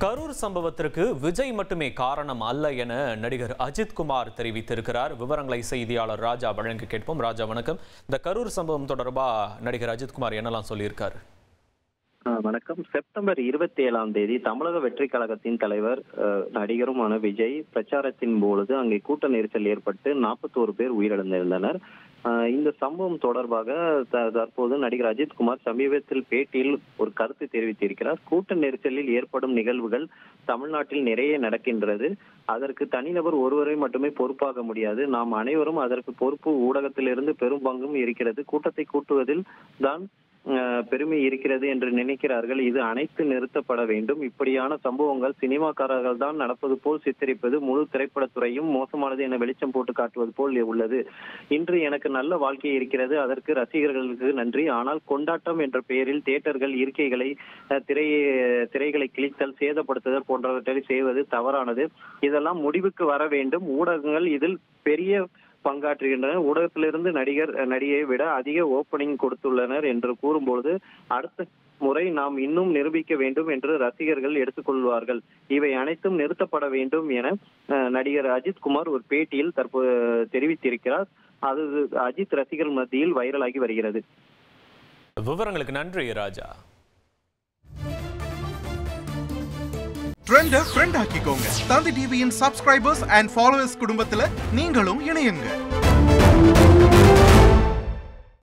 கரூர் சம்பவத்திற்கு விஜய் மட்டுமே காரணம் அல்ல என நடிகர் அஜித் குமார் தெரிவித்திருக்கிறார். விவரங்களை செய்தியாளர் ராஜா வழங்க கேட்போம். ராஜா வணக்கம். இந்த கரூர் சம்பவம் தொடர்பா நடிகர் அஜித் குமார் என்னெல்லாம் சொல்லியிருக்காரு? வணக்கம். செப்டம்பர் 27ஆம் தேதி தமிழக வெற்றி கழகத்தின் தலைவர் நடிகருமான விஜய் பிரச்சாரத்தின் பொழுது அங்கே கூட்ட நெரிசல் ஏற்பட்டு 41 பேர் உயிரிழந்திருந்தனர். இந்த சம்பவம் தொடர்பாக தற்போது நடிகர் அஜித் குமார் சமீபத்தில் பேட்டியில் ஒரு கருத்து தெரிவித்திருக்கிறார். கூட்ட நெரிசலில் ஏற்படும் நிகழ்வுகள் தமிழ்நாட்டில் நிறைய நடக்கின்றது. அதற்கு தனிநபர் ஒருவரை மட்டுமே பொறுப்பாக முடியாது. நாம் அனைவரும் அதற்கு பொறுப்பு. ஊடகத்திலிருந்து பெரும் பங்கும் இருக்கிறது. கூட்டத்தை கூட்டுவதில் தான் பெருமை இருக்கிறது என்று நினைக்கிறார்கள். இது அனைத்து நிறுத்தப்பட வேண்டும். இப்படியான சம்பவங்கள் சினிமாக்காரர்கள் தான் நடப்பது போல் சித்தரிப்பது முழு திரைப்படத்துறையும் மோசமானது என வெளிச்சம் போட்டு காட்டுவது போல் உள்ளது. இன்று எனக்கு நல்ல வாழ்க்கை இருக்கிறது. அதற்கு ரசிகர்களுக்கு நன்றி. ஆனால் கொண்டாட்டம் என்ற பெயரில் தியேட்டர்கள் இருக்கைகளை திரைகளை கிழித்தல், சேதப்படுத்துதல் போன்றவற்றை செய்வது தவறானது. இதெல்லாம் முடிவுக்கு வர வேண்டும். ஊடகங்கள் இதில் பெரிய பங்காற்றுகின்றனர். ஊடகத்திலிருந்து நடிகையை விட அதிக ஓப்பனிங் கொடுத்துள்ளனர் என்று கூறும்போது அடுத்த முறை நாம் இன்னும் நிரூபிக்க வேண்டும் என்று ரசிகர்கள் எடுத்துக்கொள்வார்கள். இவை அனைத்தும் நிறுத்தப்பட வேண்டும் என நடிகர் அஜித் குமார் ஒரு பேட்டியில் தற்போது தெரிவித்திருக்கிறார். அது அஜித் ரசிகர்கள் மத்தியில் வைரலாகி வருகிறது. விவரங்களுக்கு நன்றி ராஜா. ட்ரெண்ட் ஆக்கிக்கோங்க. தந்தி டிவியின் சப்ஸ்கிரைபர்ஸ் அண்ட் ஃபாலோவர்ஸ் குடும்பத்துல நீங்களும் இணையுங்க.